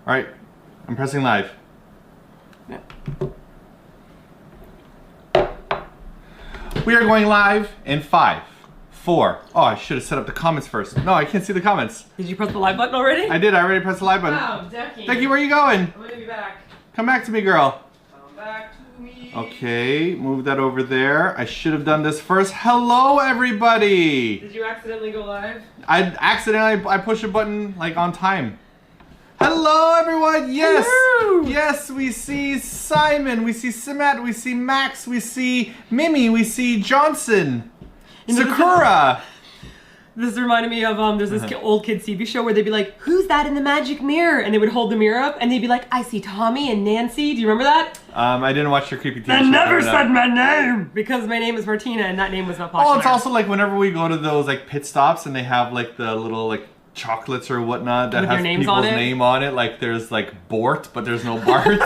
All right, I'm pressing live. Yeah. We are going live in 5, 4. Oh, I should have set up the comments first. No, I can't see the comments. Did you press the live button already? I did. I already pressed the live button. Wow, Decky. Decky, where are you going? I'm gonna be back. Come back to me, girl. Come back to me. Okay, move that over there. I should have done this first. Hello, everybody. Did you accidentally go live? I pushed a button like on time. Hello, everyone. Yes. Hello. Yes, we see Simon. We see Simat. We see Max. We see Mimi. We see Johnson. Sakura. This reminded me of there's this old kid TV show where they'd be like, "Who's that in the magic mirror?" And they would hold the mirror up and they'd be like, "I see Tommy and Nancy." Do you remember that? I didn't watch your creepy TV show. I never said my name because my name is Martina and that name was not popular. Oh, it's also like whenever we go to those like pit stops and they have like the little like chocolates or whatnot that with has people's people's name on it. Like there's like Bort, but there's no Bart.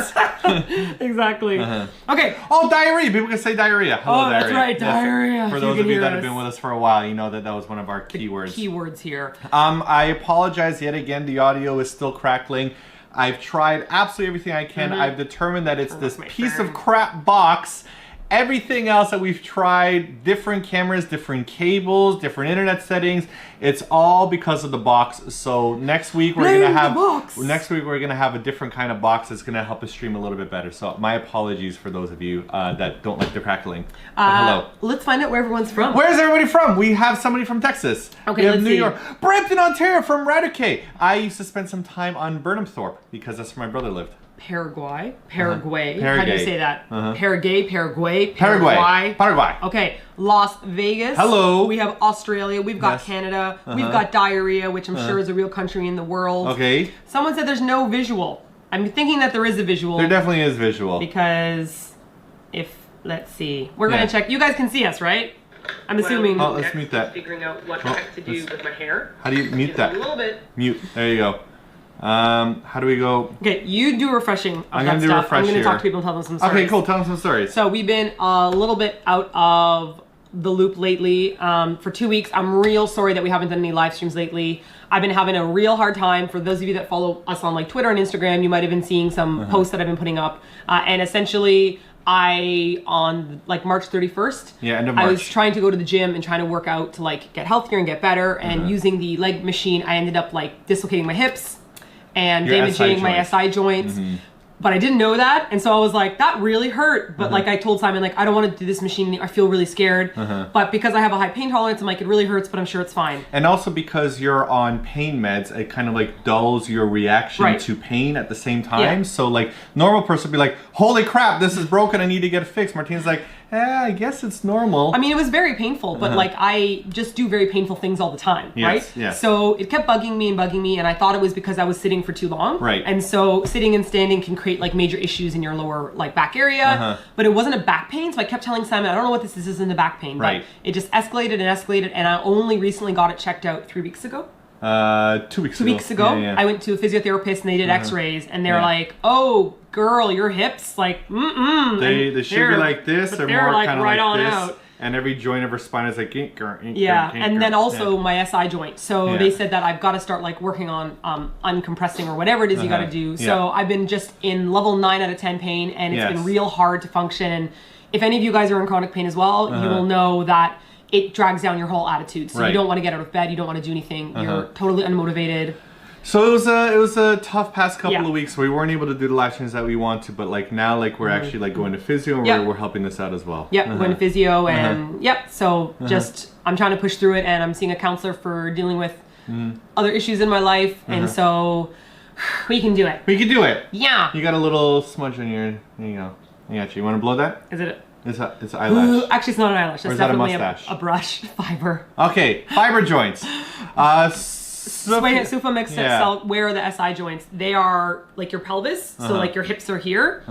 Exactly. Okay. Oh, diarrhea. People can say diarrhea. Hello, Oh, that's diarrhea. right, diarrhea. For those of you that have been with us for a while, you know that that was one of our keywords. Keywords here. I apologize yet again. The audio is still crackling. I've tried absolutely everything I can. I've determined that it's this piece of crap box. Everything else that we've tried, different cameras, different cables, different internet settings, it's all because of the box. So next week we're gonna have a different kind of box that's gonna help us stream a little bit better. So my apologies for those of you that don't like the crackling. Hello. Let's find out where everyone's from. Where's everybody from? We have somebody from Texas. Okay, we have let's New see. York. Brampton, Ontario from Radicay. I used to spend some time on Burnhamthorpe because that's where my brother lived. Paraguay. How do you say that? Paraguay. Okay, Las Vegas. Hello. We have Australia. We've got Canada. We've got diarrhea, which I'm sure is a real country in the world. Okay. Someone said there's no visual. I'm thinking that there is a visual. There definitely is visual. Because let's see. We're going to check. You guys can see us, right? I'm assuming. Oh, let's mute that. Figuring out what the heck to do with my hair. How do you mute that? A little bit. Mute. There you go. How do we go? Okay, you do refreshing of I'm that gonna do stuff. refresh I'm going to here. talk to people and tell them some stories. Okay, cool. Tell them some stories. So we've been a little bit out of the loop lately. For 2 weeks, I'm real sorry that we haven't done any live streams lately. I've been having a real hard time. For those of you that follow us on like Twitter and Instagram, you might have been seeing some posts that I've been putting up. And essentially, on like March 31st, end of March. I was trying to go to the gym and trying to work out to like get healthier and get better. And using the leg machine, I ended up like dislocating my hips and Your damaging SI my joints. SI joints. But I didn't know that, and so I was like, that really hurt. But like I told Simon, like I don't want to do this machine. I feel really scared. But because I have a high pain tolerance, I'm like, it really hurts, but I'm sure it's fine. And also because you're on pain meds, it kind of like dulls your reaction to pain at the same time. So like normal person would be like, holy crap, this is broken, I need to get it fixed. Martina's like, I guess it's normal. I mean, it was very painful, but like I just do very painful things all the time, right? Yes. So it kept bugging me, and I thought it was because I was sitting for too long. Right. And so sitting and standing can create like major issues in your lower like back area. But it wasn't a back pain, so I kept telling Simon, I don't know what this is in the back pain. But it just escalated, and I only recently got it checked out 3 weeks ago. 2 weeks ago. 2 weeks ago, I went to a physiotherapist and they did x-rays, and they're like, oh, girl, your hips, like, They should be like this, or more like kind of right like on this. Out. And every joint of her spine is like, and then also my SI joint. So they said that I've got to start like working on uncompressing or whatever it is you got to do. So I've been just in level 9 out of 10 pain, and it's been real hard to function. And if any of you guys are in chronic pain as well, you will know that it drags down your whole attitude. So you don't want to get out of bed. You don't want to do anything. You're totally unmotivated. So it was a tough past couple of weeks. We weren't able to do the live streams that we want to, but like now, like we're actually like going to physio, and we're helping this out as well. We're going to physio, and so just I'm trying to push through it, and I'm seeing a counselor for dealing with other issues in my life, and so we can do it. We can do it. Yeah. You got a little smudge on your. There you go. I got you. You want to blow that? Is it? It's an eyelash. Actually, it's not an eyelash. It's definitely a mustache? A brush fiber. Okay, fiber joints. Sufa makes where are the SI joints? They are like your pelvis, so like your hips are here,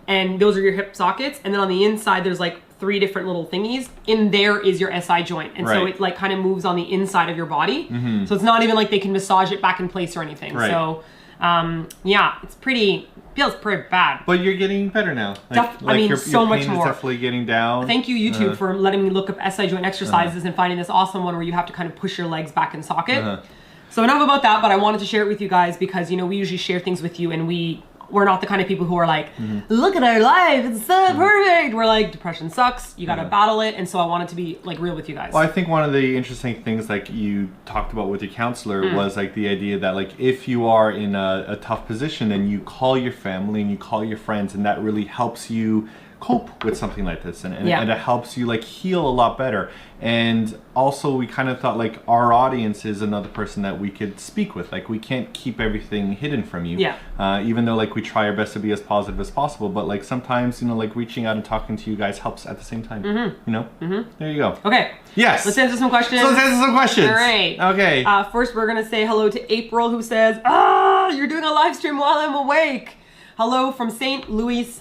and those are your hip sockets, and then on the inside there's like 3 different little thingies. In there is your SI joint, and so it like kind of moves on the inside of your body. So it's not even like they can massage it back in place or anything. So it's feels pretty bad. But you're getting better now. Your so much pain more. Is definitely getting down. Thank you, YouTube, for letting me look up SI joint exercises and finding this awesome one where you have to kind of push your legs back in socket. So enough about that, but I wanted to share it with you guys because, you know, we usually share things with you and we're not the kind of people who are like, look at our life, it's so perfect. We're like, depression sucks, you gotta battle it. And so I wanted to be like real with you guys. Well, I think one of the interesting things like you talked about with your counselor was like the idea that like if you are in a tough position, then you call your family and you call your friends, and that really helps you cope with something like this, and it helps you like heal a lot better. And also we kind of thought like our audience is another person that we could speak with. Like we can't keep everything hidden from you, even though like we try our best to be as positive as possible, but like sometimes, you know, like reaching out and talking to you guys helps at the same time. You know, there you go. Okay, yes, let's answer some questions. So let's answer some questions. All right, okay. First we're gonna say hello to April, who says, you're doing a live stream while I'm awake. Hello from St. Louis,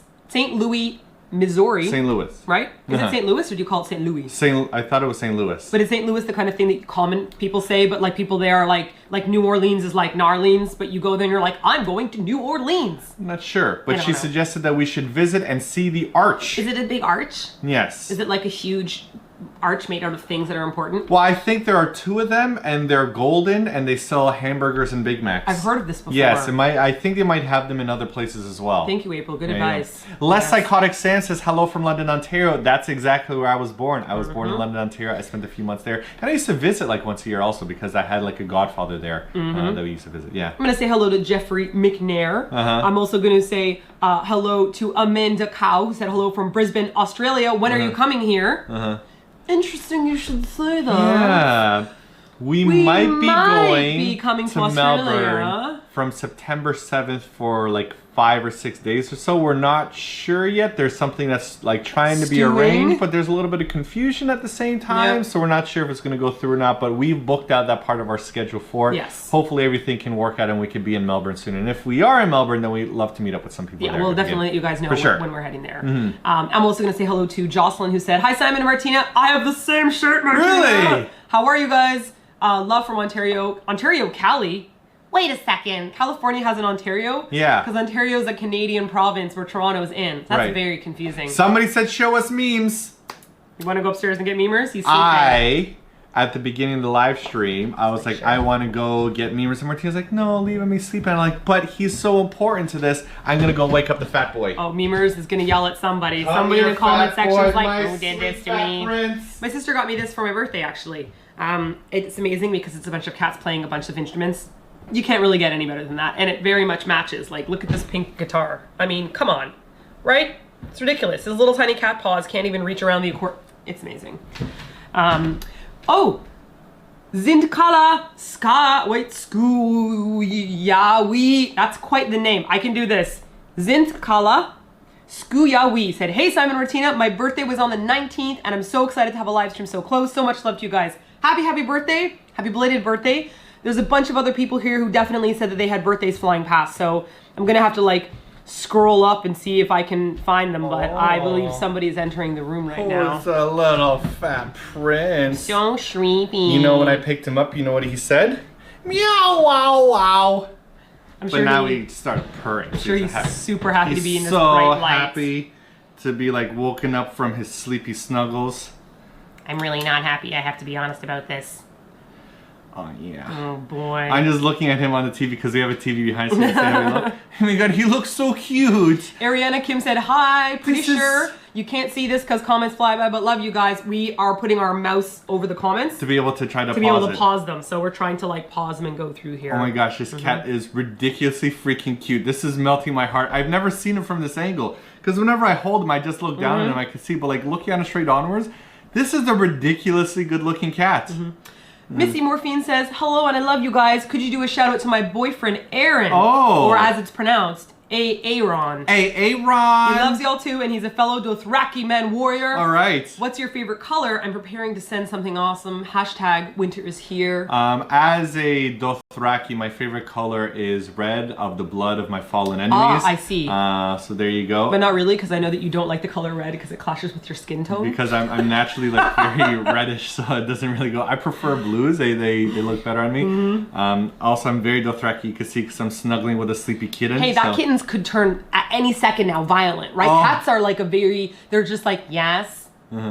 Missouri. St. Louis. Right? Is it St. Louis or do you call it St. Louis? I thought it was St. Louis. But is St. Louis the kind of thing that common people say, but like people there are like New Orleans is like Narleans, but you go there and you're like, I'm going to New Orleans. I'm not sure, but she suggested that we should visit and see the arch. Is it a big arch? Yes. Is it like a huge arch made out of things that are important? Well, I think there are 2 of them, and they're golden, and they sell hamburgers and Big Macs. I've heard of this before. Yes, I think they might have them in other places as well. Thank you, April. Good advice. Less Psychotic Sam says, hello from London, Ontario. That's exactly where I was born. I was born in London, Ontario. I spent a few months there. And I used to visit like once a year also because I had like a godfather there that we used to visit. Yeah. I'm going to say hello to Jeffrey McNair. I'm also going to say hello to Amanda Cow, who said hello from Brisbane, Australia. When are you coming here? Interesting you should say that. Yeah. We might be coming to Australia. Melbourne from September 7th for like 5 or 6 days or so. We're not sure yet. There's something that's like trying to be arranged, but there's a little bit of confusion at the same time. So we're not sure if it's going to go through or not, but we've booked out that part of our schedule for it. Yes. Hopefully everything can work out and we can be in Melbourne soon. And if we are in Melbourne, then we'd love to meet up with some people there. Yeah, we'll definitely let you guys know when we're heading there. I'm also going to say hello to Jocelyn, who said, hi, Simon and Martina. I have the same shirt, Martina. Really? How are you guys? Love from Ontario. Ontario, Cali. Wait a second. California has an Ontario? Yeah. Because Ontario is a Canadian province where Toronto's in. So that's very confusing. Somebody said show us memes. You want to go upstairs and get memers? He's sleeping. At the beginning of the live stream, I was like, I want to go get memers. And Martina's like, no, leave me sleeping. I'm like, but he's so important to this. I'm going to go wake up the fat boy. Oh, memers is going to yell at somebody. Somebody in the comment section is like, who did this to me? Prince. My sister got me this for my birthday, actually. It's amazing because it's a bunch of cats playing a bunch of instruments. You can't really get any better than that. And it very much matches. Like, look at this pink guitar. I mean, come on. Right? It's ridiculous. His little tiny cat paws can't even reach around the accordion. It's amazing. Zindkala Skuyawi. That's quite the name. I can do this. Zindkala Skuyawi said, hey, Simon Martina, my birthday was on the 19th, and I'm so excited to have a live stream so close. So much love to you guys. Happy birthday. Happy belated birthday. There's a bunch of other people here who definitely said that they had birthdays flying past, so I'm going to have to, like, scroll up and see if I can find them, but I believe somebody's entering the room right now. It's a little fat prince. So sleepy. You know, when I picked him up, you know what he said? Meow, wow, wow. But now he started purring. I'm sure he's super happy to be in this bright light. So happy to be, like, woken up from his sleepy snuggles. I'm really not happy, I have to be honest about this. Oh, yeah. Oh, boy. I'm just looking at him on the TV because we have a TV behind us. Oh my god, he looks so cute. Ariana Kim said, hi. Pretty sure you can't see this because comments fly by, but love you guys. We are putting our mouse over the comments. To be able to try to pause them. So we're trying to, like, pause them and go through here. Oh my gosh, this cat is ridiculously freaking cute. This is melting my heart. I've never seen him from this angle. Because whenever I hold him, I just look down at him, I can see. But, like, looking at him straight onwards, this is a ridiculously good-looking cat. Missy Morphine says, hello and I love you guys. Could you do a shout out to my boyfriend, Aaron? Oh. Or as it's pronounced, Aaron. Aaron. He loves y'all too, and he's a fellow Dothraki man warrior. All right. What's your favorite color? I'm preparing to send something awesome. # winter is here. As a Dothraki, my favorite color is red, of the blood of my fallen enemies. I see. So there you go. But not really, because I know that you don't like the color red because it clashes with your skin tone. Because I'm naturally, like, very reddish, so it doesn't really go. I prefer blues. They look better on me. Also, I'm very Dothraki. You can see because I'm snuggling with a sleepy kitten. Hey, that kitten could turn at any second now violent, right? Cats are like they're just like, yes,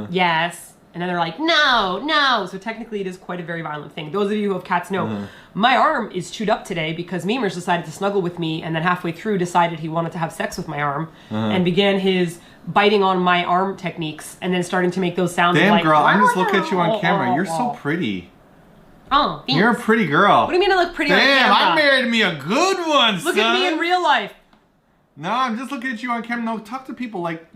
yes, And then they're like, no, no. So technically it is quite a very violent thing. Those of you who have cats know, my arm is chewed up today because Memers decided to snuggle with me and then halfway through decided he wanted to have sex with my arm and began his biting on my arm techniques and then starting to make those sounds. Damn, like, girl, I'm just looking at you on camera. You're so pretty. Oh, thanks. You're a pretty girl. What do you mean I look pretty on camera? Damn, I married me a good one, Look at me in real life. No, I'm just looking at you on camera. No, talk to people. Like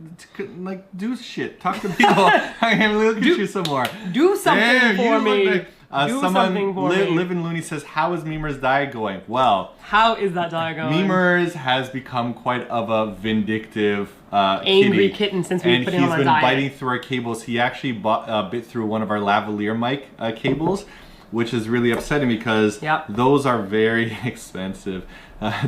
do shit. Talk to people. I can't really look at you some more. Do something for me. Live in Looney says, how is Memers' diet going? Well, how is that diet going? Memers has become quite of a vindictive angry kitten since we put him on a diet. And he's been biting through our cables. He actually bit through one of our lavalier mic cables, which is really upsetting because those are very expensive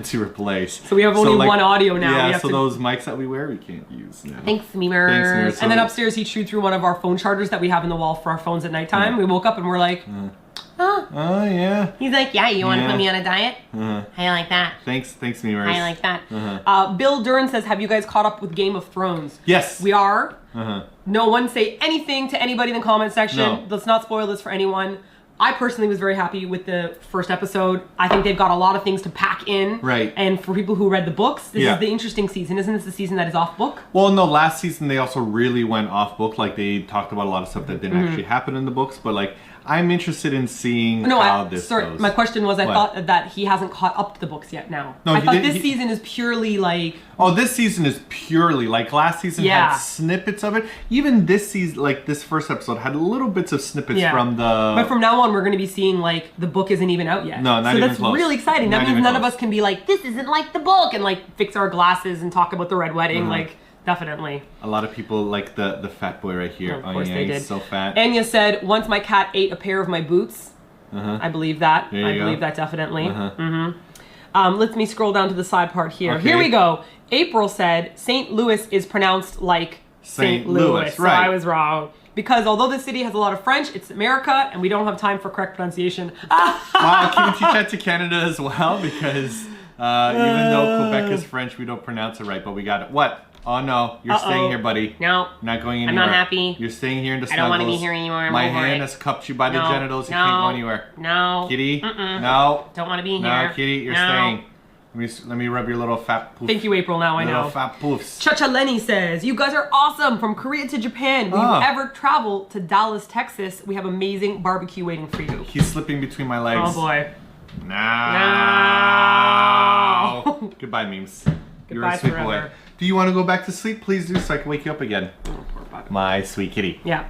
to replace. So we have only one audio now. Yeah, so those mics that we wear, we can't use now. Thanks, Memers. And then upstairs, he chewed through one of our phone chargers that we have in the wall for our phones at nighttime. We woke up and we're like, oh yeah. He's like, yeah, you want to put me on a diet? How you like that? Thanks, Memers. How you like that? Bill Duran says, have you guys caught up with Game of Thrones? Yes. We are. No one say anything to anybody in the comment section. No. Let's not spoil this for anyone. I personally was very happy with the first episode. I think they've got a lot of things to pack in. Right. And for people who read the books, this is the interesting season. Isn't this the season that is off book? Well, no, last season they also really went off book. Like they talked about a lot of stuff that didn't actually happen in the books. But like, I'm interested in seeing how this goes. My question was, I thought that he hasn't caught up to the books yet now. No, I thought this season is purely like... Oh, this season is purely, like last season had snippets of it. Even this season, like this first episode, had little bits of snippets from the... But from now on, we're going to be seeing like, the book isn't even out yet. No, not even close. So that's really exciting. That means none of us can be like, this isn't like the book, and like fix our glasses and talk about the Red Wedding, like... Definitely. A lot of people like the fat boy right here. Of course they did. He's so fat. Anya said, once my cat ate a pair of my boots. I believe that. I believe that definitely. Let me scroll down to the side part here. Okay. Here we go. April said, St. Louis is pronounced like St. Louis. So I was wrong. Because although the city has a lot of French, it's America, and we don't have time for correct pronunciation. Wow, can you teach that to Canada as well? Because even though Quebec is French, we don't pronounce it right, but we got it. What? Oh no, you're staying here, buddy. No. Not going anywhere. I'm not happy. You're staying here in the snuggles. I don't want to be here anymore. My hand has cupped you by the genitals. You can't go anywhere. No. Kitty? No. Don't want to be here. No, Kitty, you're staying. Let me rub your little fat poof. Thank you, April. Now I know. Little fat poofs. Chacha Lenny says, you guys are awesome. From Korea to Japan. Will you ever travel to Dallas, Texas? We have amazing barbecue waiting for you. He's slipping between my legs. Oh boy. No. Goodbye, memes. You're a sweet boy. Do you want to go back to sleep? Please do, so I can wake you up again. Oh, poor puppy. My sweet kitty. Yeah.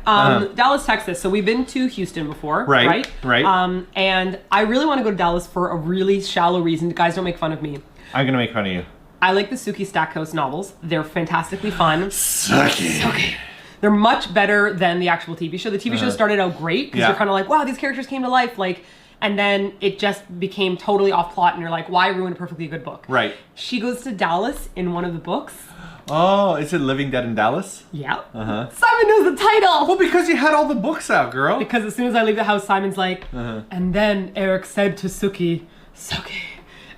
Dallas, Texas. So we've been to Houston before, right? And I really want to go to Dallas for a really shallow reason. Guys, don't make fun of me. I'm gonna make fun of you. I like the Sookie Stackhouse novels. They're fantastically fun. Sookie. They're much better than the actual TV show. The TV show started out great because you're kind of like, wow, these characters came to life, like. And then it just became totally off plot, and you're like, why ruin a perfectly good book? Right. She goes to Dallas in one of the books. Oh, is it Living Dead in Dallas? Yeah. Simon knows the title! Well, because you had all the books out, girl. Because as soon as I leave the house, Simon's like, and then Eric said to Sookie, Sookie.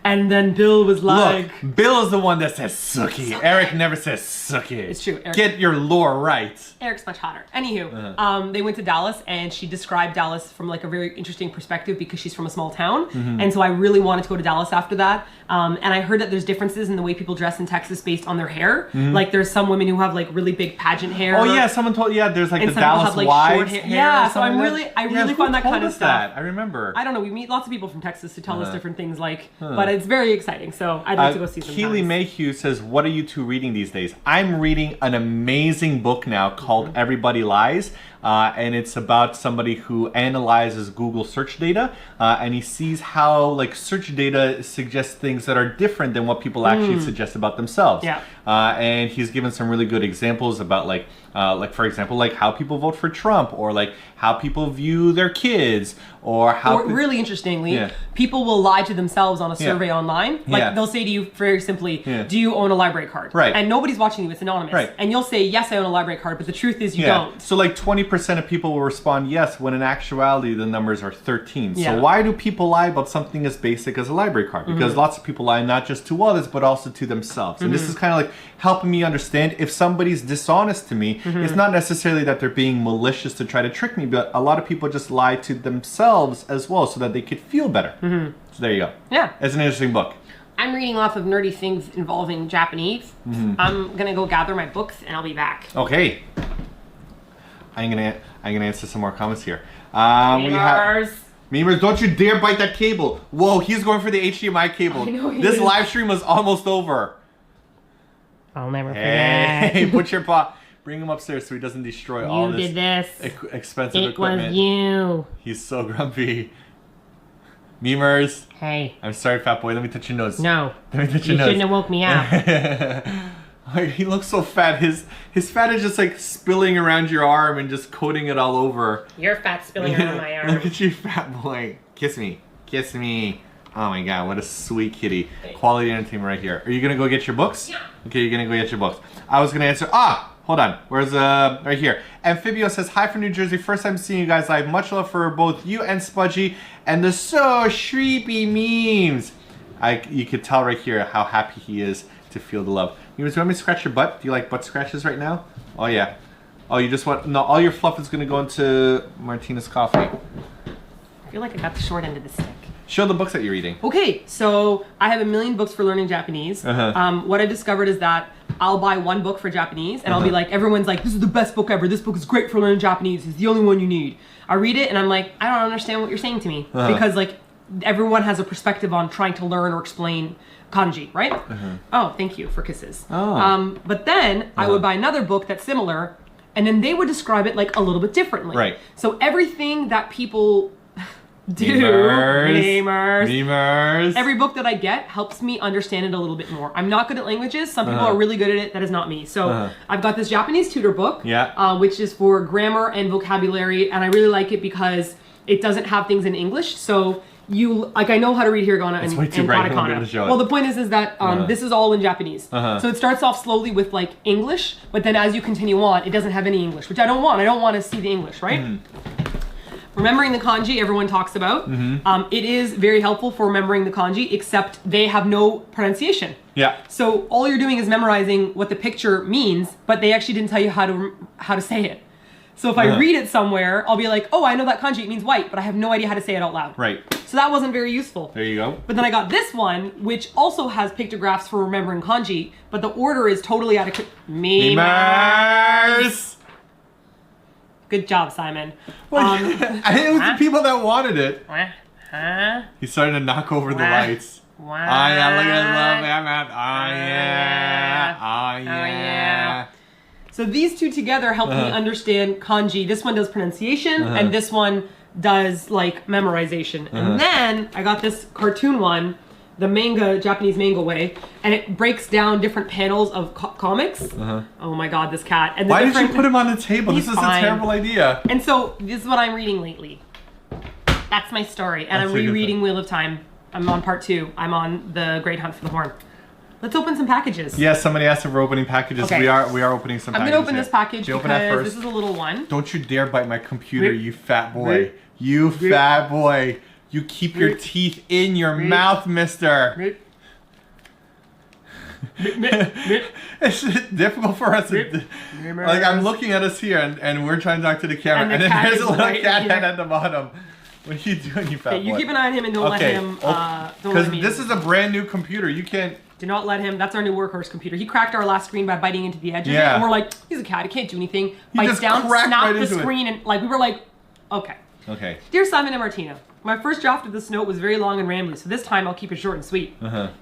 And then Bill was like... Look, Bill is the one that says Sookie. Eric never says Sookie. It's true. Eric, get your lore right. Eric's much hotter. Anywho, they went to Dallas, and she described Dallas from like a very interesting perspective because she's from a small town. And so I really wanted to go to Dallas after that. And I heard that there's differences in the way people dress in Texas based on their hair. Like there's some women who have like really big pageant hair. Oh yeah, someone told there's like the Dallas have, like, wives hair. Yeah, so I really find that kind of stuff. I remember. I don't know. We meet lots of people from Texas to tell us different things, like, but it's very exciting. So I'd like to go see some. Keely Mayhew says, "What are you two reading these days?" I'm reading an amazing book now called Everybody Lies. And it's about somebody who analyzes Google search data, and he sees how like search data suggests things that are different than what people actually suggest about themselves. Yeah. And he's given some really good examples about like for example, like how people vote for Trump, or like how people view their kids, or how. Or really interestingly, people will lie to themselves on a survey online. Like they'll say to you very simply, "Do you own a library card?" Right. And nobody's watching you; it's anonymous. Right. And you'll say, "Yes, I own a library card," but the truth is you don't. So like 20% 40% of people will respond yes, when in actuality the numbers are 13. Yeah. So why do people lie about something as basic as a library card? Because lots of people lie not just to others, but also to themselves. And this is kind of like helping me understand if somebody's dishonest to me, it's not necessarily that they're being malicious to try to trick me, but a lot of people just lie to themselves as well so that they could feel better. So there you go. Yeah. It's an interesting book. I'm reading lots of nerdy things involving Japanese. I'm gonna go gather my books and I'll be back. Okay. I'm gonna answer some more comments here. We have memers, don't you dare bite that cable. Whoa, he's going for the HDMI cable. I know he This is. live stream was almost over. I'll never forget. Hey, put your paw. Bring him upstairs so he doesn't destroy all You this did this. expensive It equipment. was you. He's so grumpy. Memers, Hey. I'm sorry, fat boy. Let me touch your nose. No. Let me touch You your nose. shouldn't have woke me up. He looks so fat. His fat is just like spilling around your arm and just coating it all over. Your fat's spilling around my arm. Look at you, fat boy. Kiss me. Kiss me. Oh my god, what a sweet kitty. Quality entertainment right here. Are you gonna go get your books? Yeah. Okay, you're gonna go get your books. I was gonna answer. Hold on. Where's right here? Amphibio says, hi from New Jersey. First time seeing you guys live. Much love for both you and Spudgy and the so shreepy memes. You could tell right here how happy he is to feel the love. You want me to scratch your butt? Do you like butt scratches right now? Oh yeah. Oh, you just want, no, all your fluff is gonna go into Martina's coffee. I feel like I got the short end of the stick. Show the books that you're reading. Okay, so I have a million books for learning Japanese. What I discovered is that I'll buy one book for Japanese and I'll be like, everyone's like, this is the best book ever. This book is great for learning Japanese. It's the only one you need. I read it and I'm like, I don't understand what you're saying to me. Because like everyone has a perspective on trying to learn or explain kanji, right? Oh, thank you for kisses. But then I would buy another book that's similar and then they would describe it like a little bit differently. Right. So everything that people do, Memers. every book that I get helps me understand it a little bit more. I'm not good at languages. Some people are really good at it. That is not me. So I've got this Japanese tutor book, which is for grammar and vocabulary, and I really like it because it doesn't have things in English. So I know how to read hiragana and katakana. Well, the point is that this is all in Japanese. So it starts off slowly with like English, but then as you continue on, it doesn't have any English, which I don't want. I don't want to see the English, right? Remembering the kanji everyone talks about. It is very helpful for remembering the kanji, except they have no pronunciation. Yeah. So all you're doing is memorizing what the picture means, but they actually didn't tell you how to say it. So if I read it somewhere, I'll be like, oh, I know that kanji, it means white, but I have no idea how to say it out loud. Right. So that wasn't very useful. There you go. But then I got this one, which also has pictographs for remembering kanji, but the order is totally out of... Memers! Good job, Simon. It was the people that wanted it. He's starting to knock over the lights. Oh yeah, look at that. Oh yeah. So these two together help me understand kanji. This one does pronunciation, and this one does like memorization. And then I got this cartoon one, the manga, Japanese manga way, and it breaks down different panels of comics. Oh my god, this cat. And why did you put him on the table? He's This is fine. a terrible idea. And so this is what I'm reading lately. That's my story. And I'm rereading Wheel of Time. I'm on part 2. I'm on the Great Hunt for the Horn. Let's open some packages. Yes, somebody asked if we're opening packages. Okay. We are opening some packages. I'm gonna open this package You open that because first? this is a little one. Don't you dare bite my computer, you fat boy. You fat boy. You keep your teeth in your mouth, mister. It's difficult for us to, like, I'm looking at us here and we're trying to talk to the camera and then there's a little cat head at the bottom. What are you doing, you fat boy? You keep an eye on him and don't let him, because this is a brand new computer. You can't... Do not let him. That's our new workhorse computer. He cracked our last screen by biting into the edge of it. Yeah. And we're like, he's a cat. He can't do anything. He Bites just down, cracked snapped right the into it. screen, and like we were like, okay. Okay. Dear Simon and Martina, my first draft of this note was very long and rambly, so this time I'll keep it short and sweet.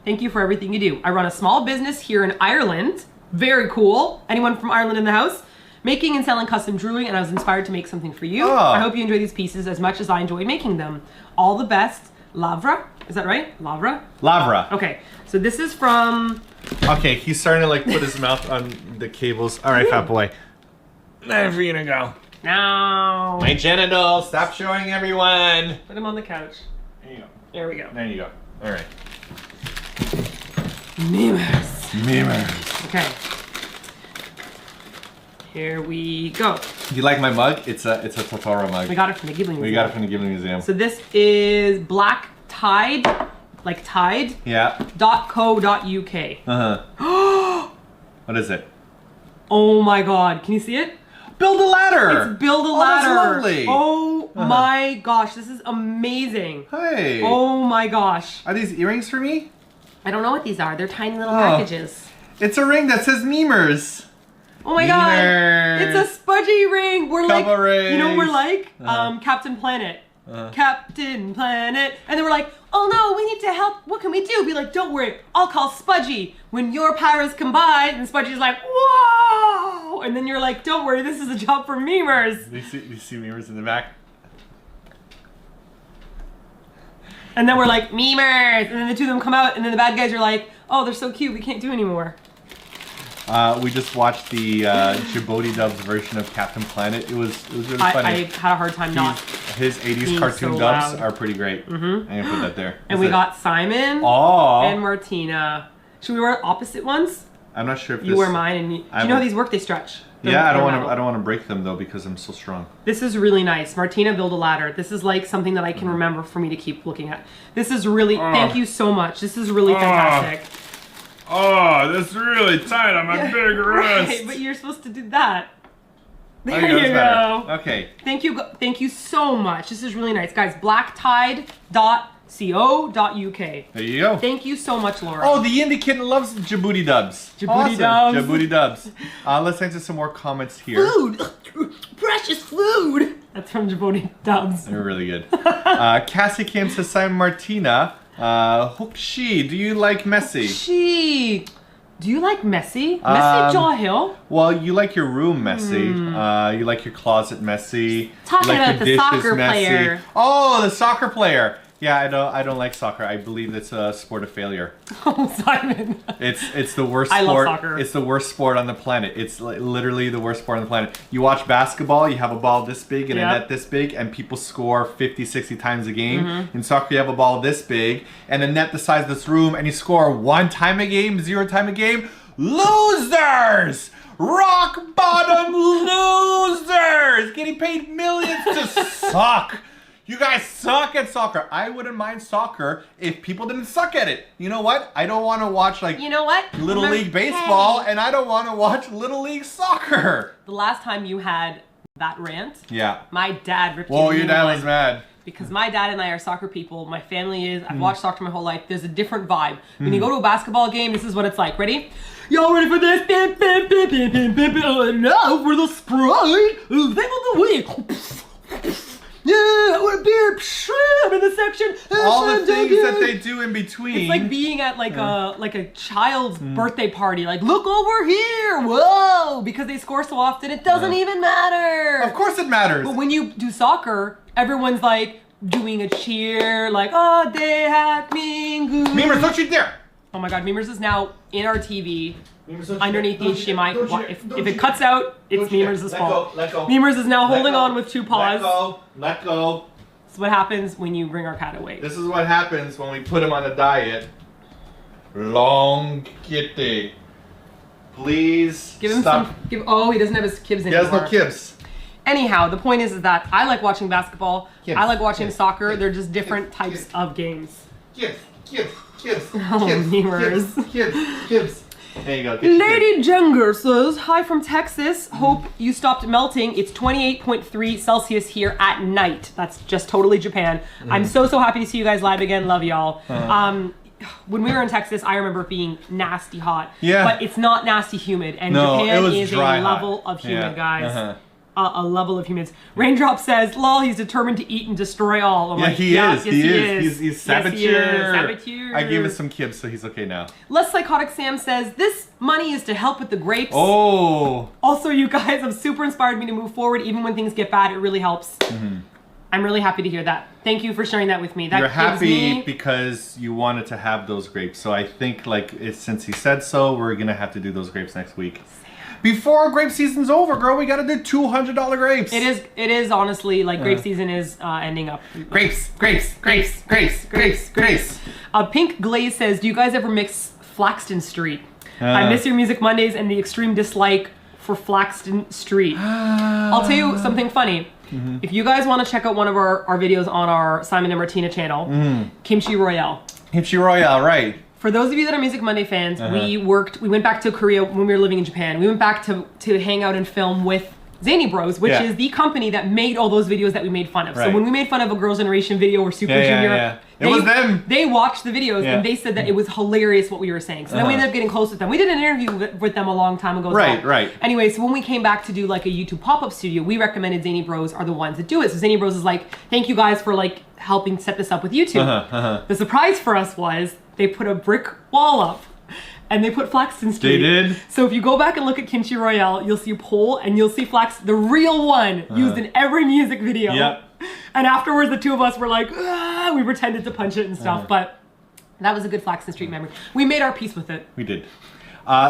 Thank you for everything you do. I run a small business here in Ireland. Very cool. Anyone from Ireland in the house? Making and selling custom jewelry, and I was inspired to make something for you. I hope you enjoy these pieces as much as I enjoyed making them. All the best, Lavra. Is that right? Lavra? Lavra. Okay, so this is from... Okay, he's starting to like put his mouth on the cables. All right, fat boy. Time for you to go. No. My genitals. Stop showing everyone. Put him on the couch. There you go. There we go. There you go. All right. Memers. Memers. Okay. Here we go. Do you like my mug? It's a Totoro mug. We got it from the Ghibli Museum. We got it from the Ghibli Museum. So this is Black Tide, like Tide. Yeah. .co.uk. What is it? Oh my God! Can you see it? Build a ladder. It's build a ladder. Oh, that's lovely. Oh my gosh! This is amazing. Hey. Oh my gosh! Are these earrings for me? I don't know what these are. They're tiny little packages. It's a ring that says Memers. Oh my God! It's a spudgy ring. We're like, rings. you know, we're like Captain Planet. Captain Planet. And then we're like, oh no, we need to help. What can we do? Be like, don't worry, I'll call Spudgy. When your powers combine, and Spudgy's like, whoa! And then you're like, don't worry, this is a job for memers. You see Memers in the back? And then we're like, memers! And then the two of them come out, and then the bad guys are like, oh, they're so cute, we can't do anymore. We just watched the Djibouti Dubs version of Captain Planet. It was really funny. I had a hard time not. His 80s cartoon dubs are pretty great. I'm gonna put that there. And we got Simon and Martina. Should we wear opposite ones? I'm not sure if you wear mine and do you know how these work? They stretch. Yeah, I don't want to break them though because I'm so strong. This is really nice. Martina, build a ladder. This is like something that I can remember for me to keep looking at. This is really thank you so much. This is really fantastic. Oh, that's really tight on my big wrist. Right, but you're supposed to do that. There you go. Okay. Thank you so much. This is really nice. Guys, blacktide.co.uk. There you go. Thank you so much, Laura. Oh, the Indie Kitten loves Djibouti Dubs. Djibouti Dubs. Djibouti Dubs. Let's answer some more comments here. Food! Precious food! That's from Djibouti Dubs. They're really good. Cassie Kim says, Simon Martina. Hokshi, do you like Messi? Hokshi. Do you like messy? Messy Jaw Hill? Well, you like your room messy. You like your closet messy. Talking you like about your the soccer messy. player. Oh, the soccer player. Yeah, I don't like soccer. I believe it's a sport of failure. Oh, Simon. It's the worst I sport. love soccer. It's the worst sport on the planet. It's literally the worst sport on the planet. You watch basketball, you have a ball this big and a net this big, and people score 50, 60 times a game. In soccer, you have a ball this big and a net the size of this room, and you score 1 time a game, 0 time a game. Losers! Rock bottom losers! Getting paid millions to suck. You guys suck at soccer. I wouldn't mind soccer if people didn't suck at it. You know what? I don't want to watch like Little League baseball, and I don't want to watch Little League soccer. The last time you had that rant, my dad ripped Whoa, your dad was mad. Because my dad and I are soccer people. My family is. I've watched soccer my whole life. There's a different vibe. When you go to a basketball game, this is what it's like. Ready? Y'all ready for this? Now for the Sprite. Thing of the week. Yeah, we're beer. I'm in the section. All the things that they do in between. It's like being at like a child's birthday party. Like, look over here. Whoa! Because they score so often, it doesn't even matter. Of course it matters. But when you do soccer, everyone's like doing a cheer, like, oh, they had me good. Memers, don't you dare! Oh my God, Memers is now in our TV. Underneath the HDMI. If it cuts out, it's Memers' fault. Let go. Memers is now holding on with 2 paws. Let go. This is what happens when you bring our cat away. This is what happens when we put him on a diet. Long kitty. Please give him stop. Oh, he doesn't have his kibs anymore. He has no kibs. Anyhow, the point is that I like watching basketball. Kibs. I like watching soccer. They're just different types of games. Kibs. Oh, Memers. Kibs. There you go. Lady Jenger says, hi from Texas. Hope you stopped melting. It's 28.3 Celsius here at night. That's just totally Japan. I'm so happy to see you guys live again. Love y'all. When we were in Texas, I remember it being nasty hot. Yeah. But it's not nasty humid. And Japan is a level of humid, guys. A level of humans. Raindrop says, lol, he's determined to eat and destroy all. He is. He's saboteur. I gave him some kibs, so he's okay now. Less Psychotic Sam says, this money is to help with the grapes. Oh. Also, you guys have super inspired me to move forward even when things get bad. It really helps. I'm really happy to hear that. Thank you for sharing that with me. You're happy because you wanted to have those grapes. So I think since he said so, we're going to have to do those grapes next week. Before grape season's over, girl, we gotta do $200 grapes. It is honestly like grape season is ending up. Grapes. Pink Glaze says, do you guys ever mix Flaxton Street? I miss your music Mondays and the extreme dislike for Flaxton Street. I'll tell you something funny. If you guys want to check out one of our videos on our Simon and Martina channel, Kimchi Royale. Kimchi Royale, right. For those of you that are Music Monday fans, we went back to Korea when we were living in Japan. We went back to hang out and film with Zany Bros, which is the company that made all those videos that we made fun of. Right. So when we made fun of a Girls' Generation video or Super Junior, it was them. They watched the videos and they said that it was hilarious what we were saying. So then we ended up getting close with them. We did an interview with them a long time ago. Right. Anyway, so when we came back to do like a YouTube pop-up studio, we recommended Zany Bros are the ones that do it. So Zany Bros is like, thank you guys for like helping set this up with YouTube. The surprise for us was they put a brick wall up. And they put Flaxton Street. They did? So if you go back and look at Kimchi Royale, you'll see a pole and you'll see the real one, used in every music video. Yep. And afterwards, the two of us were like, ah, we pretended to punch it and stuff. But that was a good Flaxton Street memory. We made our peace with it. We did.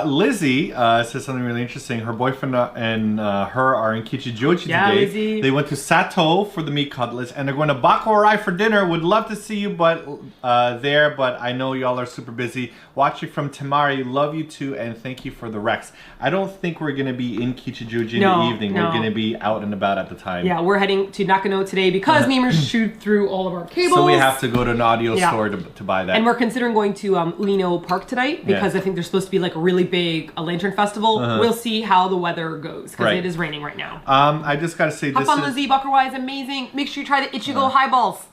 Lizzie says something really interesting. Her boyfriend and her are in Kichijoji today. Lizzie. They went to Sato for the meat cutlets, and they're going to Bakurai for dinner. Would love to see you, but I know y'all are super busy. Watching from Tamari. Love you too, and thank you for the Rex. I don't think we're going to be in Kichijoji in the evening. No. We're going to be out and about at the time. Yeah, we're heading to Nakano today because Nemers chewed through all of our cables. So we have to go to an audio store to buy that. And we're considering going to Ueno Park tonight because I think there's supposed to be like a really big lantern festival. We'll see how the weather goes because it is raining right now. I just got to say, Hop on Lizzie, Bakurai is amazing. Make sure you try the Ichigo highballs.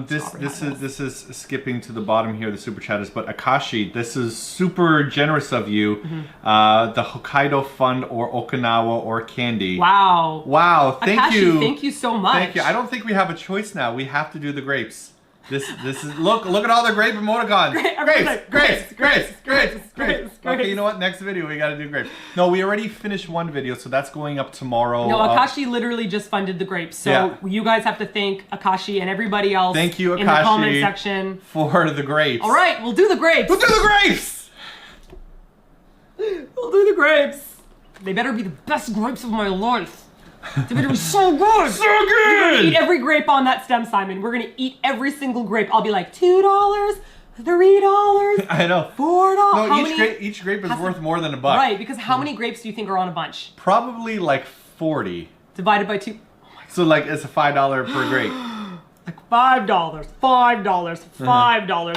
This is skipping to the bottom here, the super chatters, but Akashi, this is super generous of you. The Hokkaido Fund or Okinawa or candy. Wow, thank Akashi, you. Thank you so much. Thank you. I don't think we have a choice now. We have to do the grapes. This is look at all the grape emoticons. Grapes. Okay, you know what? Next video we gotta do grapes. No, we already finished one video, so that's going up tomorrow. No, Akashi literally just funded the grapes. So you guys have to thank Akashi and everybody else. Thank you, Akashi, in the comment section for the grapes. All right, we'll do the grapes. We'll do the grapes. We'll do the grapes. They better be the best grapes of my life. They better be so good. So good. We're gonna eat every grape on that stem, Simon. We're gonna eat every single grape. I'll be like $2, $3. I know. $4. No, each grape is worth more than $1. Right, because how many grapes do you think are on a bunch? Probably like 40. Divided by 2. Oh my God. So like it's a $5 per grape. Like $5, $5, $5.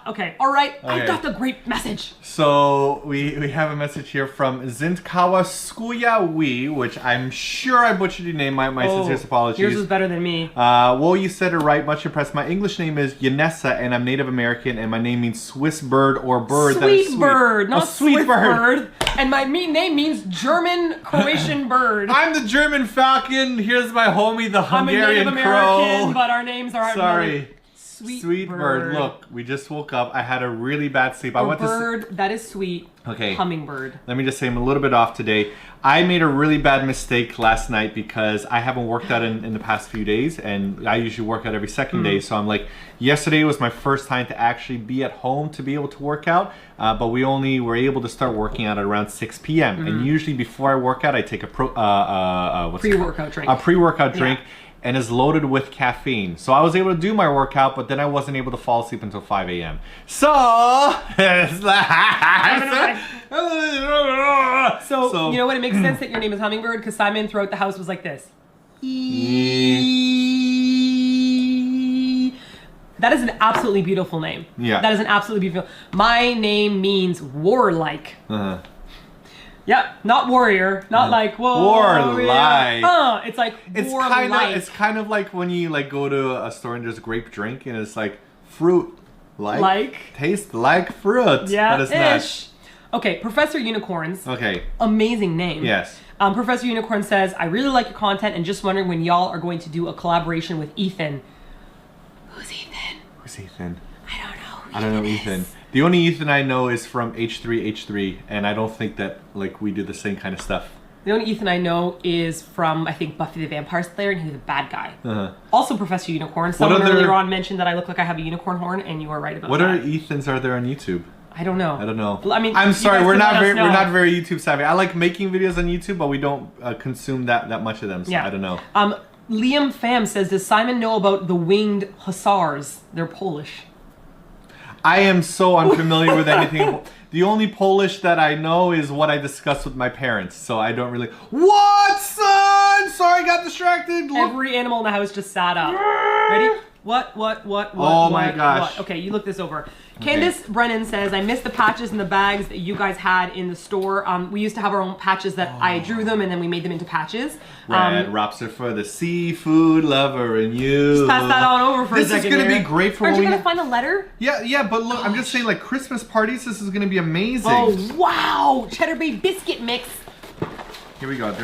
Okay, all right. I got the grape message. So we have a message here from Zintkawa Skuyawi, which I'm sure I butchered your name. My sincerest apologies. Yours was better than me. Well, you said it right. Much impressed. My English name is Yanessa, and I'm Native American, and my name means Swiss bird or bird that is sweet. Bird, not sweet bird. And my name means German Croatian bird. I'm the German falcon. Here's my homie, the Hungarian I'm a Native American, crow. but our names are sorry. Sweet bird. Look, we just woke up. I had a really bad sleep. Bird that is sweet. Okay. Hummingbird. Let me just say I'm a little bit off today. I made a really bad mistake last night because I haven't worked out in the past few days, and I usually work out every second day. So I'm like, yesterday was my first time to actually be at home to be able to work out, but we only were able to start working out at around 6 p.m. And usually before I work out, I take a pre-workout drink. A pre-workout drink. And is loaded with caffeine. So I was able to do my workout, but then I wasn't able to fall asleep until 5 a.m. So, so, you know what? It makes sense that your name is Hummingbird because Simon throughout the house was like this. That is an absolutely beautiful name. Yeah. That is an absolutely beautiful. My name means warlike. Yep, not warrior, not like warlike. It's like it's kind of like when you like go to a store and there's a grape drink and it's like fruit like taste like fruit. Yeah, but it's not. Okay, Professor Unicorns. Okay. Amazing name. Yes. Professor Unicorn says, I really like your content and just wondering when y'all are going to do a collaboration with Ethan. Who's Ethan? Who's Ethan? I don't know Ethan. The only Ethan I know is from H3H3, and I don't think that like we do the same kind of stuff. The only Ethan I know is from, I think, Buffy the Vampire Slayer, and he was a bad guy. Also Professor Unicorn. Someone earlier on mentioned that I look like I have a unicorn horn, and you are right about that. What other Ethans are there on YouTube? I don't know. I mean, I'm sorry, we're not very YouTube savvy. I like making videos on YouTube, but we don't consume that much of them, so I don't know. Liam Pham says, does Simon know about the winged hussars? They're Polish. I am so unfamiliar with anything. The only Polish that I know is what I discussed with my parents, so I don't really... What, son? Sorry, got distracted. Look. Every animal in the house just sat up. Ready? What? Oh my gosh. Okay, you look this over. Candace Brennan says, I miss the patches and the bags that you guys had in the store. We used to have our own patches that I drew them and then we made them into patches. Red lobster for the seafood lover and you. Just pass that on over for a second. This is going to be great for Aren't you going to find a letter? Yeah, but look, I'm just saying, like, Christmas parties, this is going to be amazing. Oh, wow. Cheddar Bay biscuit mix. Here we go.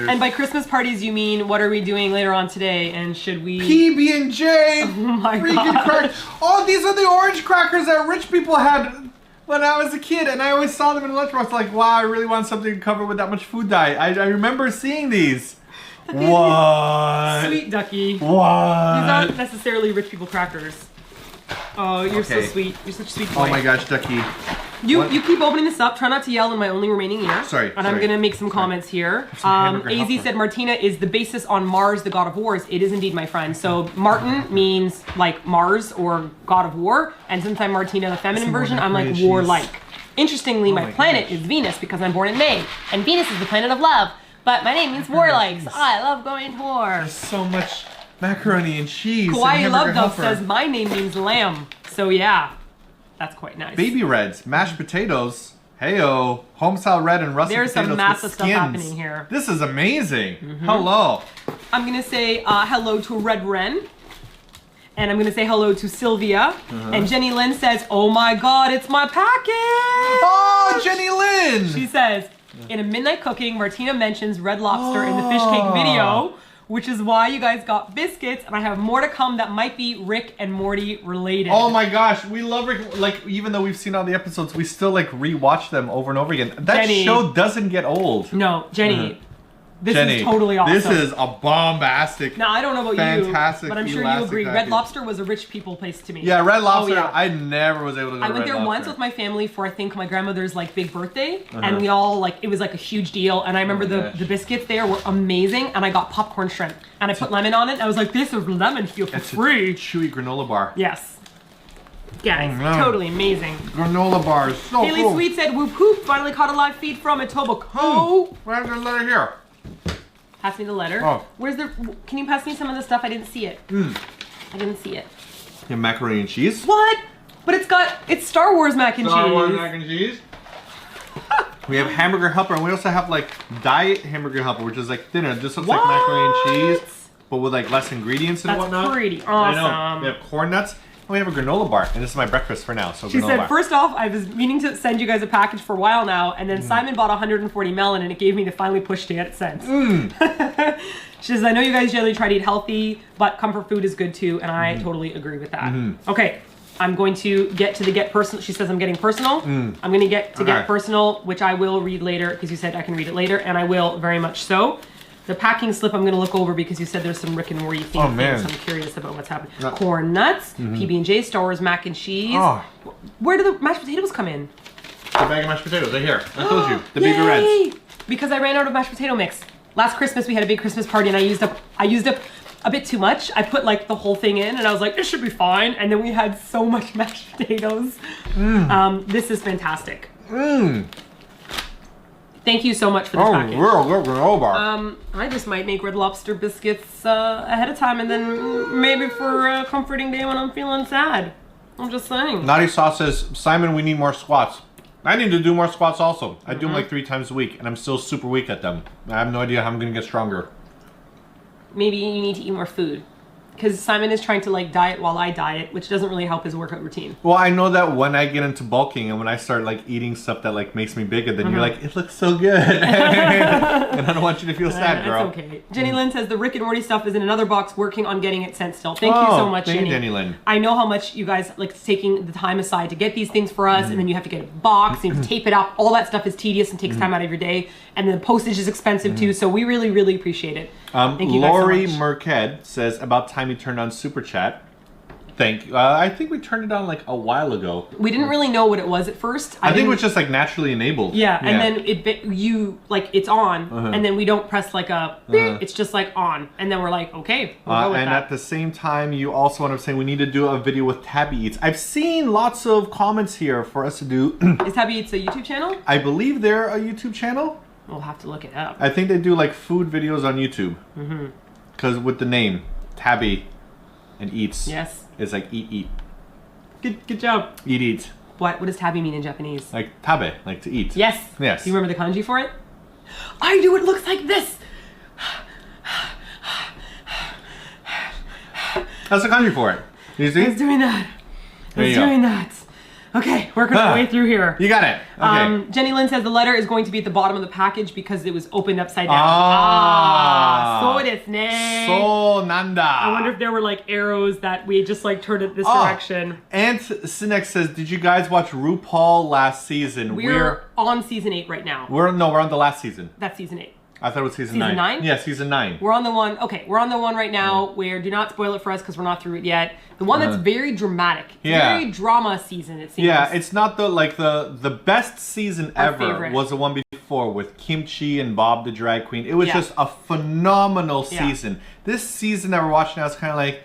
And by Christmas parties, you mean what are we doing later on today? And should we... PB&J! Oh my God. Crackers. Oh, these are the orange crackers that rich people had when I was a kid. And I always saw them in lunchbox. Like, wow, I really want something to cover with that much food dye. I remember seeing these. What? Sweet ducky. What? These aren't necessarily rich people crackers. Oh, you're so sweet. You're such a sweet boy. Oh my gosh, Ducky. You keep opening this up. Try not to yell in my only remaining ear. Sorry. And I'm going to make some comments here. AZ said Martina is the basis on Mars, the god of wars. It is indeed, my friend. So Martin means like Mars or god of war. And since I'm Martina, the feminine version, I'm like warlike. Interestingly, my planet is Venus because I'm born in May. And Venus is the planet of love. But my name means warlike. So I love going to war. There's so much macaroni and cheese. Kawaii Love Dove says my name means lamb. So yeah. That's quite nice. Baby reds, mashed potatoes, heyo, home style red and russet potatoes. There's some massive stuff happening here. This is amazing. Hello. I'm gonna say hello to Red Wren. And I'm gonna say hello to Sylvia. And Jenny Lynn says, oh my god, it's my package! Oh, Jenny Lynn! She says, in a midnight cooking, Martina mentions Red Lobster in the fish cake video, which is why you guys got biscuits, and I have more to come that might be Rick and Morty related. Oh my gosh, we love Rick. Like, even though we've seen all the episodes, we still like rewatch them over and over again. That show doesn't get old. No, Jenny. This is totally awesome. This is a bombastic. Now, I don't know about fantastic, you, but I'm sure you agree. Red Lobster was a rich people place to me. Yeah, Red Lobster. I never was able to go to Red Lobster. I went there once with my family for, I think, my grandmother's like big birthday, and we all like, it was like a huge deal. And I remember the biscuits there were amazing, and I got popcorn shrimp, and I put lemon on it. And I was like, this is lemon here for free. Chewy granola bar. Yes. Guys, totally amazing. Granola bars, so Haley cool. Sweet said, whoop whoop, finally caught a live feed from Etobicoke. Where's the letter here? Pass me the letter. Oh. Where's the, can you pass me some of the stuff? I didn't see it. I didn't see it. You have macaroni and cheese? What? But it's Star Wars mac and cheese. Star Wars mac and cheese. We have hamburger helper, and we also have like diet hamburger helper, which is like thinner. This looks like macaroni and cheese, but with like less ingredients and whatnot. That's pretty awesome. I know. We have corn nuts. We have a granola bar, and this is my breakfast for now. So she said, first off, I was meaning to send you guys a package for a while now, and then Simon bought 140 melon, and it gave me the finally push to get it sent. She says, I know you guys generally try to eat healthy, but comfort food is good too, and I totally agree with that. Okay, I'm going to get to the get personal. She says I'm getting personal. I'm going to get personal, which I will read later, because you said I can read it later, and I will very much so. The packing slip I'm going to look over because you said there's some Rick and Morty themed things. So I'm curious about what's happening. Corn nuts, PB&J, Star Wars mac and cheese. Where do the mashed potatoes come in? The bag of mashed potatoes, right here. I told you. The baby reds. Because I ran out of mashed potato mix. Last Christmas we had a big Christmas party and I used up a bit too much. I put like the whole thing in and I was like, this should be fine. And then we had so much mashed potatoes. This is fantastic. Thank you so much for this package. Real good granola bar. I just might make Red Lobster biscuits ahead of time and then maybe for a comforting day when I'm feeling sad. I'm just saying. Naughty Sauce says, Simon, we need more squats. I need to do more squats also. I do them like 3 times a week and I'm still super weak at them. I have no idea how I'm going to get stronger. Maybe you need to eat more food. Because Simon is trying to like diet while I diet, which doesn't really help his workout routine. Well, I know that when I get into bulking and when I start like eating stuff that like makes me bigger, then you're like, it looks so good. And I don't want you to feel sad, girl. It's okay. Jenny Lynn says the Rick and Morty stuff is in another box, working on getting it sent still. Thank you so much, thank you, Jenny Lynn. I know how much you guys like taking the time aside to get these things for us, and then you have to get it boxed, and you have to tape it up. All that stuff is tedious and takes time out of your day, and then the postage is expensive too. So we really, really appreciate it. Thank you guys so much. Lori Merked says, about time you turned on Super Chat. Thank you. I think we turned it on like a while ago. We didn't really know what it was at first. I think it was just like naturally enabled. Yeah, and then it's on, and then we don't press like a beep, it's just like on, and then we're like, okay, we'll go with and that. at the same time, you also want to say we need to do a video with Tabby Eats. I've seen lots of comments here for us to do. Is Tabby Eats a YouTube channel? I believe they're a YouTube channel. We'll have to look it up. I think they do like food videos on YouTube. Because with the name Tabby and Eats, yes, it's like eat. Good job. Eat. What does Tabby mean in Japanese? Like tabe, like to eat. Yes. Yes. Do you remember the kanji for it? I do. It looks like this. That's the kanji for it. You see? I was doing that. That. Okay, working our way through here. You got it. Okay. Jenny Lynn says the letter is going to be at the bottom of the package because it was opened upside down. So desu ne. So nanda. I wonder if there were like arrows that we just like turned it this direction. And Sinex says, did you guys watch RuPaul last season? We're on season 8 right now. We're on the last season. That's season 8. I thought it was season 9. Season 9? Yeah, season 9. We're on the one. Okay, we're on the one right now where, do not spoil it for us because we're not through it yet. The one that's very dramatic. Very drama season, it seems. Yeah, it's not the best season Our ever favorite. was the one before with Kimchi and Bob the Drag Queen. It was just a phenomenal season. This season that we're watching now is kind of like,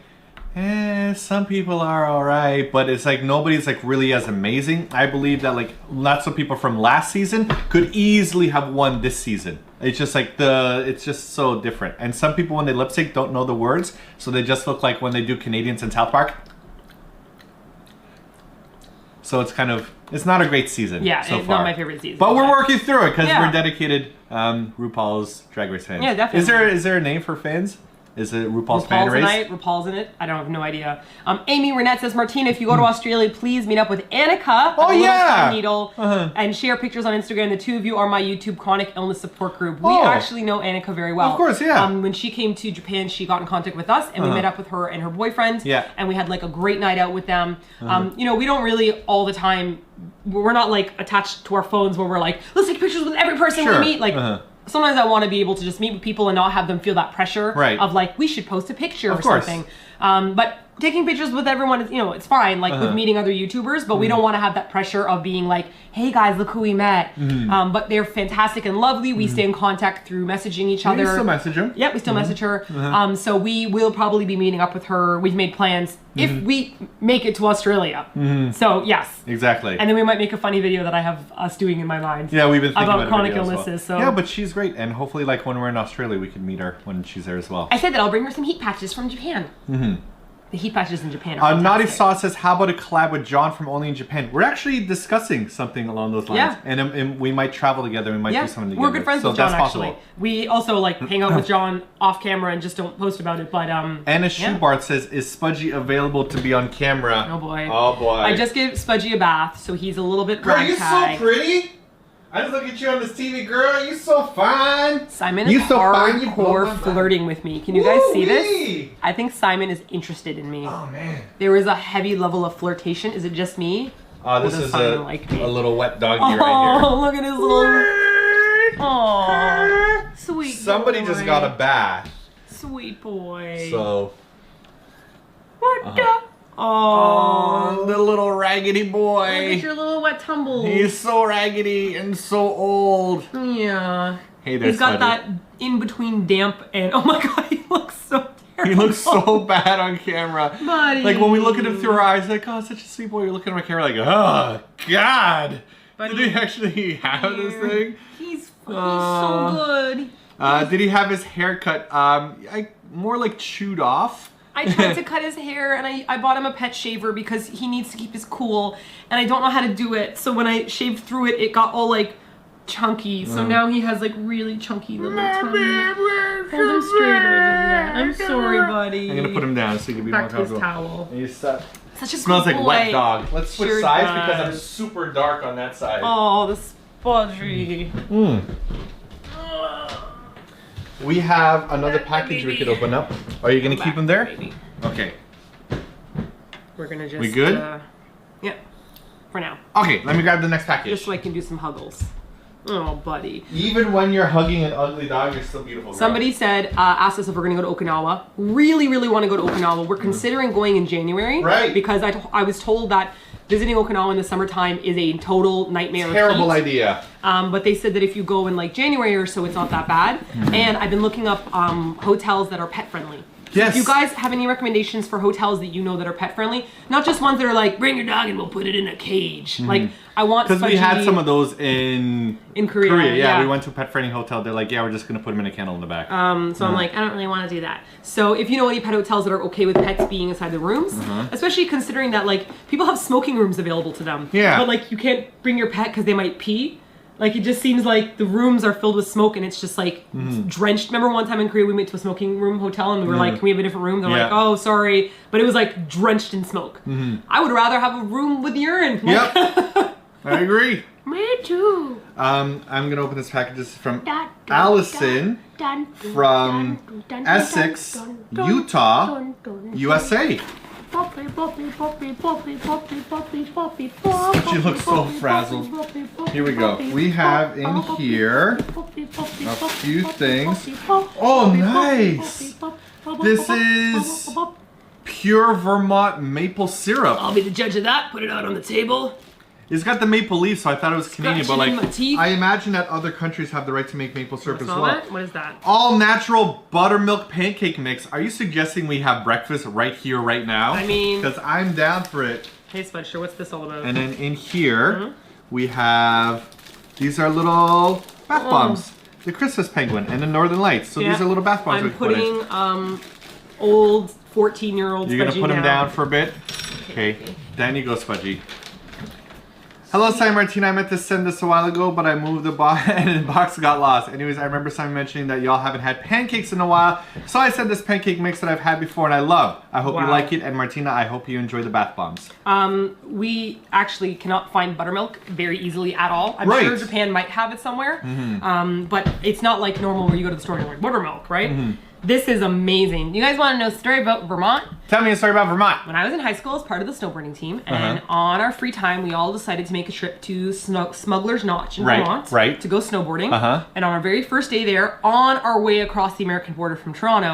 some people are alright, but it's like nobody's like really as amazing. I believe that like lots of people from last season could easily have won this season. It's just like it's just so different. And some people when they lip sync don't know the words, so they just look like when they do Canadians in South Park. So it's not a great season. Yeah, so it's far. not my favorite season. But we're working through it because we're dedicated RuPaul's Drag Race fans. Yeah, definitely. Is there a name for fans? Is it RuPaul's Fan Race? RuPaul's in it. I don't have no idea. Amy Renette says, Martina, if you go to Australia, please meet up with Annika. Oh, yeah. Needle, and share pictures on Instagram. The two of you are my YouTube chronic illness support group. We actually know Annika very well. Of course, yeah. When she came to Japan, she got in contact with us, and we met up with her and her boyfriend. Yeah. And we had like a great night out with them. You know, we don't really all the time. We're not like attached to our phones where we're like, let's take pictures with every person we meet. Like. Sometimes I want to be able to just meet with people and not have them feel that pressure of like, we should post a picture or something. But taking pictures with everyone is, you know, it's fine, like with meeting other YouTubers, but we don't want to have that pressure of being like, hey guys, look who we met. But they're fantastic and lovely. We stay in contact through messaging each other. We still message them. Yeah, we still message her. So we will probably be meeting up with her. We've made plans if we make it to Australia. So yes. Exactly. And then we might make a funny video that I have us doing in my mind. Yeah, we've been thinking about chronic illnesses. Well. So yeah, but she's great, and hopefully, like when we're in Australia, we can meet her when she's there as well. I said that I'll bring her some heat patches from Japan. The heat patches in Japan are Naughty Sauce says, how about a collab with John from Only in Japan? We're actually discussing something along those lines. Yeah. And we might travel together. We might do something together. We're good friends with John, actually. We also like hang out with John off camera and just don't post about it. But Anna Schubart says, is Spudgy available to be on camera? Oh boy. Oh boy. I just gave Spudgy a bath, so he's a little bit Girl, you're so pretty. I just look at you on this TV, girl. You're so fine. Simon is hardcore flirting with me. Can you guys see this? I think Simon is interested in me. Oh, man. There is a heavy level of flirtation. Is it just me? This is a little wet doggy right here. Oh, look at his little... Oh, sweet Somebody boy. just got a bath. Sweet boy. So... What the... Oh, the little raggedy boy. Look at your little wet tumble. He's so raggedy and so old. Yeah. Hey there, He's got that in-between damp and... Oh my god, he looks so terrible. He looks so bad on camera. Buddy. Like when we look at him through our eyes, like, oh, such a sweet boy. You're looking at my camera like, oh, God. Buddy. Did he actually have this thing? He's so good. Did he have his hair cut more like chewed off? I tried to cut his hair and I bought him a pet shaver because he needs to keep his cool and I don't know how to do it. So when I shaved through it, it got all like chunky. So now he has like really chunky little tummy. Hold him straighter than that. I'm sorry, buddy. I'm gonna put him down so he can be more comfortable. Back to his towel. He's such a smells like boy. wet dog. Let's switch Sure sides does. because I'm super dark on that side. Oh, the spudgy. We have another package we could open up. Are you gonna keep him there? Baby. Okay. We're gonna just. We good? Yeah. For now. Okay, let me grab the next package. Just so I can do some huggles. Oh, buddy. Even when you're hugging an ugly dog, you're still beautiful. Girl. Somebody said, asked us if we're going to go to Okinawa. Really, really want to go to Okinawa. We're considering going in January. Right. Because I was told that visiting Okinawa in the summertime is a total nightmare. Terrible idea. But they said that if you go in like January or so, it's not that bad. And I've been looking up hotels that are pet friendly. Yes. If you guys have any recommendations for hotels that you know that are pet friendly, not just ones that are like, bring your dog and we'll put it in a cage. Like, I want because we had some of those in Korea. Yeah, we went to a pet friendly hotel. They're like, yeah, we're just gonna put him in a kennel in the back. So I'm like, I don't really want to do that. So if you know any pet hotels that are okay with pets being inside the rooms, especially considering that like people have smoking rooms available to them. Yeah. But like you can't bring your pet because they might pee. Like, it just seems like the rooms are filled with smoke and it's just like drenched. Remember one time in Korea we went to a smoking room hotel and we were like, can we have a different room? They're like, oh, sorry. But it was like drenched in smoke. I would rather have a room with urine. Yep. I agree. Me too. I'm going to open this package. This is from Allison from Essex, Utah, USA. She looks so frazzled. Here we go. We have in here a few things. Oh, nice! This is pure Vermont maple syrup. I'll be the judge of that. Put it out on the table. It's got the maple leaf, so I thought it was Canadian, but like, in my teeth. I imagine that other countries have the right to make maple syrup as well. That? What is that? All natural buttermilk pancake mix. Are you suggesting we have breakfast right here, right now? I mean, because I'm down for it. Hey, Spudster, what's this all about? And then in here, we have, these are little bath bombs. The Christmas penguin and the Northern Lights. So these are little bath bombs. I'm putting old 14-year-old You're going to put them down for a bit? Okay. Down you go, Spudgy. Hello, Simon Martina. I meant to send this a while ago, but I moved the box and the box got lost. Anyways, I remember Simon mentioning that y'all haven't had pancakes in a while, so I sent this pancake mix that I've had before and I love. I hope you like it, and Martina, I hope you enjoy the bath bombs. We actually cannot find buttermilk very easily at all. I'm sure Japan might have it somewhere, but it's not like normal where you go to the store and you're like, buttermilk, right? This is amazing. You guys want to know a story about Vermont? Tell me a story about Vermont. When I was in high school, I was part of the snowboarding team, and on our free time, we all decided to make a trip to Smuggler's Notch in Vermont to go snowboarding. And on our very first day there, on our way across the American border from Toronto,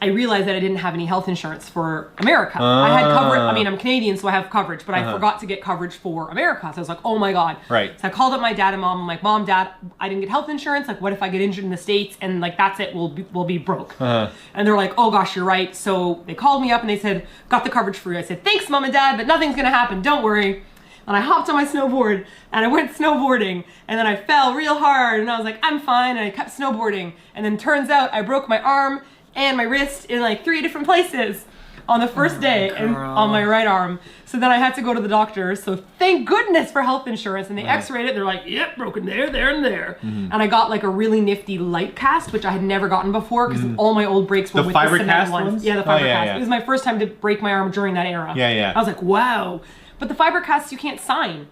I realized that I didn't have any health insurance for America. I had coverage. I mean, I'm Canadian, so I have coverage, but I forgot to get coverage for America. So I was like, oh my God. So I called up my dad and mom. I'm like, Mom, Dad, I didn't get health insurance. Like, what if I get injured in the States? And like, that's it. We'll be broke. And they're like, oh gosh, you're right. So they called me up and they said, got the coverage for you. I said, thanks, Mom and Dad, but nothing's gonna happen. Don't worry. And I hopped on my snowboard and I went snowboarding, and then I fell real hard and I was like, I'm fine. And I kept snowboarding. And then turns out I broke my arm and my wrist in like 3 different places on the first day and on my right arm. So then I had to go to the doctor. So thank goodness for health insurance. And they x-rayed it. They're like, yep, broken there, there, and there. And I got like a really nifty light cast, which I had never gotten before because all my old breaks were with the cement ones. Yeah, the fiber cast. It was my first time to break my arm during that era. I was like, wow. But the fiber casts you can't sign.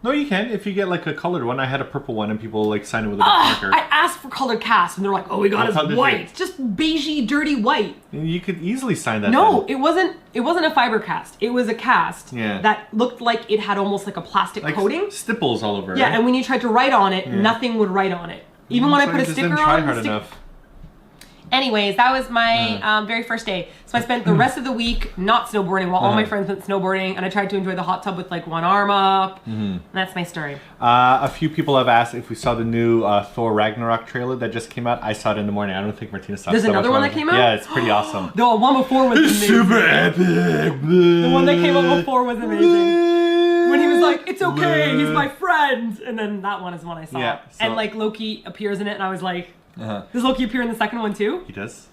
No, you can. If you get like a colored one. I had a purple one and people like sign it with a marker. I asked for colored cast and they're like, oh, we got it white. It's just beigey, dirty white. You could easily sign that. No, then. it wasn't a fiber cast. It was a cast that looked like it had almost like a plastic coating. Stipples all over it. Yeah, and when you tried to write on it, nothing would write on it. Even when I put a sticker didn't try hard enough. Anyways, that was my very first day. So I spent the rest of the week not snowboarding while all my friends went snowboarding, and I tried to enjoy the hot tub with like one arm up. And that's my story. A few people have asked if we saw the new Thor Ragnarok trailer that just came out. I saw it in the morning. I don't think Martina saw it. There's another one that came out? Yeah, it's pretty awesome. The one before was amazing. Super epic. The one that came out before was amazing. When he was like, it's okay, he's my friend. And then that one is the one I saw. Yeah, and like Loki appears in it, and I was like, does Loki appear in the second one too? He does.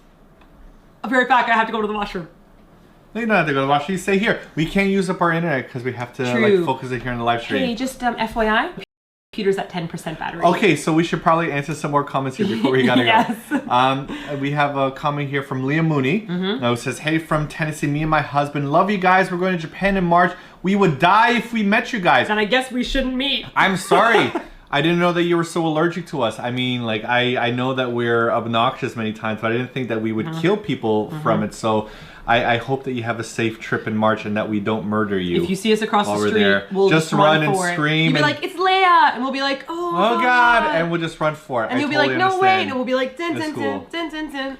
I'll be right back. I have to go to the washroom. No, you don't have to go to the washroom. You stay here. We can't use up our internet because we have to like focus it here on the live stream. Hey, just FYI, computer's at 10% battery. Okay, so we should probably answer some more comments here before we gotta go. We have a comment here from Leah Mooney. Who says, hey, from Tennessee, me and my husband love you guys. We're going to Japan in March. We would die if we met you guys. And I guess we shouldn't meet. I'm sorry. I didn't know that you were so allergic to us. I mean, like, I know that we're obnoxious many times, but I didn't think that we would kill people from it. So I hope that you have a safe trip in March and that we don't murder you. If you see us across the street, we'll just run and scream. You'll be like, it's Leia, and we'll be like, oh God, and we'll just run for it. And you'll be like, no way, and we'll be like, dun dun dun dun dun dun.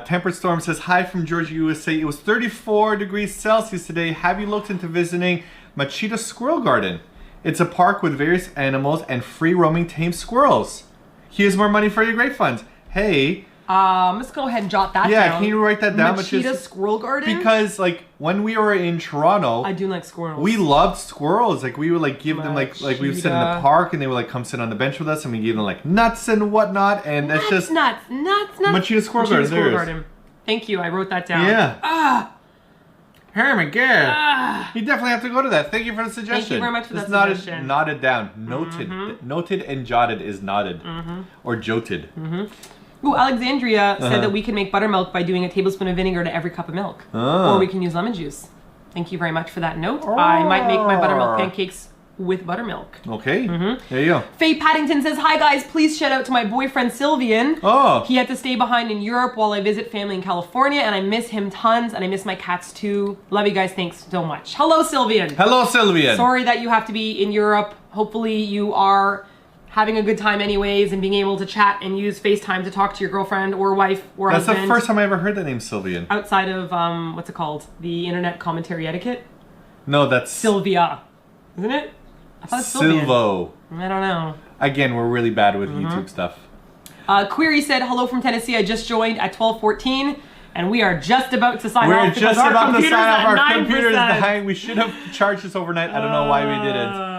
Tempered Storm says, hi from Georgia, USA. It was 34 degrees Celsius today. Have you looked into visiting Martina Squirrel Garden? It's a park with various animals and free roaming tame squirrels. Here's more money for your great funds. Hey. Let's go ahead and jot that down. Yeah, can you write that down? Martina Squirrel Garden? Because, like, when we were in Toronto... I do like squirrels. We loved squirrels. Like, we would, like, give them, like we would sit in the park and they would, like, come sit on the bench with us and we gave them, like, nuts and whatnot. And that's just... Nuts. Martina Squirrel Garden. Thank you. I wrote that down. Yeah. Oh my god. You definitely have to go to that. Thank you for the suggestion. Thank you very much for that suggestion. Noted down. Noted. Noted and jotted is nodded. Or joted. Ooh, Alexandria said that we can make buttermilk by doing a tablespoon of vinegar to every cup of milk. Or we can use lemon juice. Thank you very much for that note. I might make my buttermilk pancakes with buttermilk. Okay. There you go. Faye Paddington says, hi guys, please shout out to my boyfriend Sylvian. Oh. He had to stay behind in Europe while I visit family in California, and I miss him tons, and I miss my cats too. Love you guys, thanks so much. Hello, Sylvian. Hello, Sylvian. Sorry that you have to be in Europe. Hopefully you are having a good time anyways and being able to chat and use FaceTime to talk to your girlfriend or wife or husband. That's the first time I ever heard the name Sylvian. Outside of, what's it called? The Internet Commentary Etiquette? No, that's... Sylvia. Isn't it? I thought it's Silvo. I don't know. Again, we're really bad with YouTube stuff. Query said, hello from Tennessee. I just joined at 12:14 and we are just about to sign off. We're just about to sign off. Our computer's dying. We should have charged this overnight. I don't know why we didn't.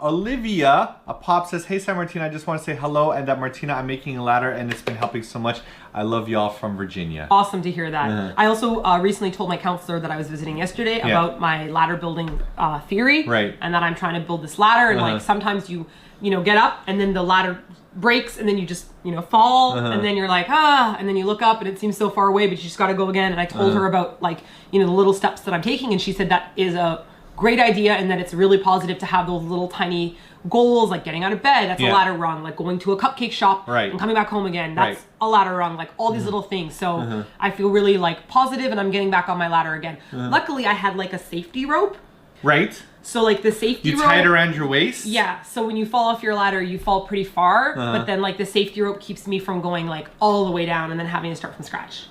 Olivia, a pop says, hey Sam Martina, I just want to say hello and that Martina, I'm making a ladder and it's been helping so much. I love y'all from Virginia. Awesome to hear that. I also recently told my counselor that I was visiting yesterday about my ladder building theory. Right. And that I'm trying to build this ladder and like sometimes you get up and then the ladder breaks and then you just, fall and then you're like, and then you look up and it seems so far away, but you just got to go again. And I told her about like, the little steps that I'm taking and she said that is a great idea and that it's really positive to have those little tiny goals, like getting out of bed, that's a ladder rung, like going to a cupcake shop and coming back home again, that's a ladder rung, like all these little things. So I feel really like positive and I'm getting back on my ladder again. Luckily I had like a safety rope. Right. So like the safety rope. You tie it around your waist? Yeah. So when you fall off your ladder, you fall pretty far, but then like the safety rope keeps me from going like all the way down and then having to start from scratch.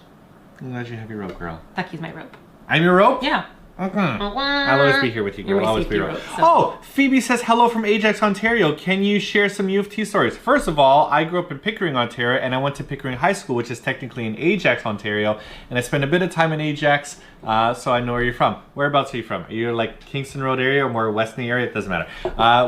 I'm glad you have your rope, girl. Becky's my rope. I'm your rope? Yeah. I'll always be here with you, girl. I'll always be rope, so. Oh, Phoebe says hello from Ajax, Ontario. Can you share some U of T stories? First of all, I grew up in Pickering, Ontario, and I went to Pickering High School, which is technically in Ajax, Ontario, and I spent a bit of time in Ajax, so I know where you're from. Whereabouts are you from? Are you like Kingston Road area or more west in the area? It doesn't matter.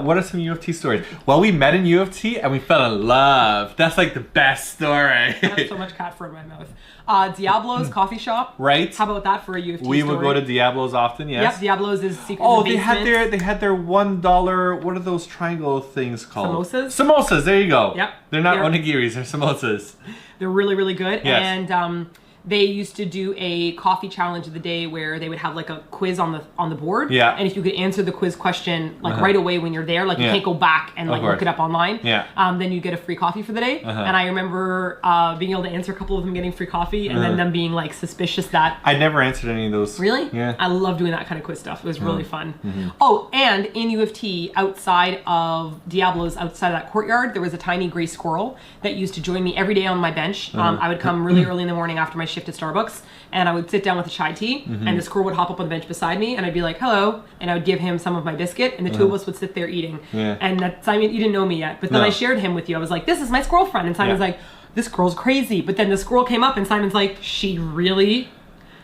What are some U of T stories? Well, we met in U of T and we fell in love. That's like the best story. I have so much cat fur in my mouth. Diablo's coffee shop. Right. How about that for a U of T We story? would go to Diablo's often, yes. Yep, Diablo's is secret. Oh, they had their $1, what are those triangle things called? Samosas? Samosas, there you go. Yep. They're not onigiris, they're samosas. They're really, really good. Yes. And they used to do a coffee challenge of the day where they would have like a quiz on the board. Yeah. And if you could answer the quiz question like right away when you're there, like you can't go back and like look it up online. Yeah. Then you get a free coffee for the day. And I remember being able to answer a couple of them getting free coffee and then them being like suspicious that I never answered any of those. Really? Yeah. I love doing that kind of quiz stuff. It was really fun. Oh, and in U of T, outside of Diablo's, outside of that courtyard, there was a tiny gray squirrel that used to join me every day on my bench. I would come really early in the morning after my shift at Starbucks, and I would sit down with a chai tea, and the squirrel would hop up on the bench beside me, and I'd be like, hello, and I would give him some of my biscuit, and the two of us would sit there eating. And that, Simon, you didn't know me yet, but then I shared him with you. I was like, this is my squirrel friend, and Simon's like, this girl's crazy. But then the squirrel came up, and Simon's like, she really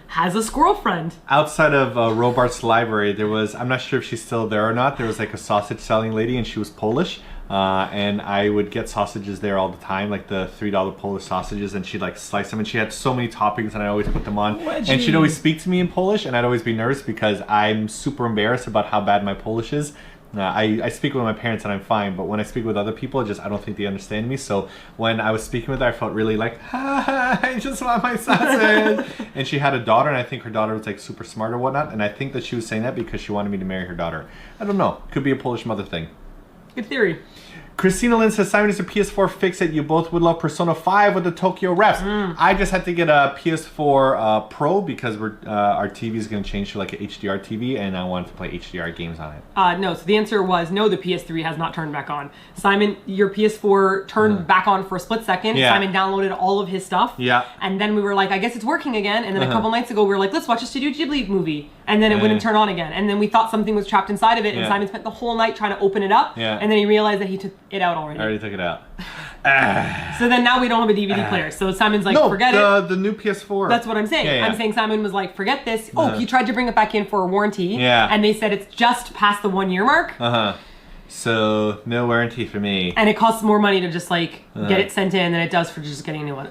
has a squirrel friend. Outside of Robart's library, there was, I'm not sure if she's still there or not, there was like a sausage selling lady, and she was Polish. And I would get sausages there all the time, like the $3 Polish sausages, and she'd like slice them, and she had so many toppings, and I always put them on. And she'd always speak to me in Polish, and I'd always be nervous because I'm super embarrassed about how bad my Polish is. I speak with my parents and I'm fine, but when I speak with other people, I don't think they understand me. So when I was speaking with her, I felt really like, I just want my sausage. And she had a daughter, and I think her daughter was like super smart or whatnot, and I think that she was saying that because she wanted me to marry her daughter. I don't know. Could be a Polish mother thing. Good theory. Christina Lynn says, Simon, is a PS4 fix it? You both would love Persona 5 with the Tokyo reps. I just had to get a PS4 Pro because our TV is going to change to like an HDR TV, and I wanted to play HDR games on it. No, so the answer was no, the PS3 has not turned back on. Simon, your PS4 turned back on for a split second. Yeah. Simon downloaded all of his stuff. Yeah. And then we were like, I guess it's working again. And then a couple nights ago, we were like, let's watch a Studio Ghibli movie. And then it wouldn't turn on again. And then we thought something was trapped inside of it, and Simon spent the whole night trying to open it up. Yeah. And then he realized that he took it out already. I already took it out. So then now we don't have a DVD player. So Simon's like, forget it. The new PS4. That's what I'm saying. Yeah, yeah. I'm saying Simon was like, forget this. Oh, he tried to bring it back in for a warranty. Yeah. And they said it's just past the 1 year mark. So no warranty for me. And it costs more money to just like get it sent in than it does for just getting a new one.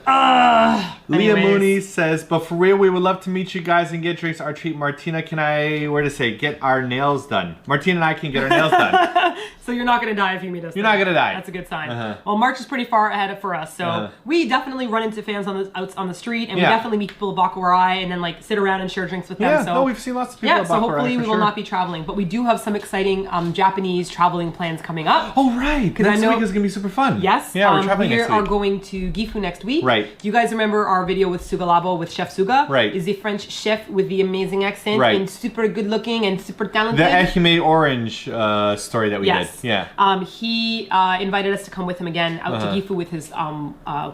Leah Mooney says, but for real, we would love to meet you guys and get drinks. Our treat, Martina, can I, get our nails done? Martina and I can get our nails done. So you're not going to die if you meet us. You're not going to die. That's a good sign. Well, March is pretty far ahead for us. So we definitely run into fans out on the street, and we definitely meet people at Bakurai and then like sit around and share drinks with them. Yeah, so, no, we've seen lots of people at Bakurai. So hopefully we will not be traveling. But we do have some exciting Japanese traveling plans coming up. Oh, right. Next week is going to be super fun. Yes. Yeah, we're traveling next week. We are going to Gifu next week. Right. You guys remember our video with Sugalabo with Chef Suga? Right. Is a French chef with the amazing accent and super good looking and super talented. The Ehime Orange story that we did. Yeah. He invited us to come with him again out to Gifu with his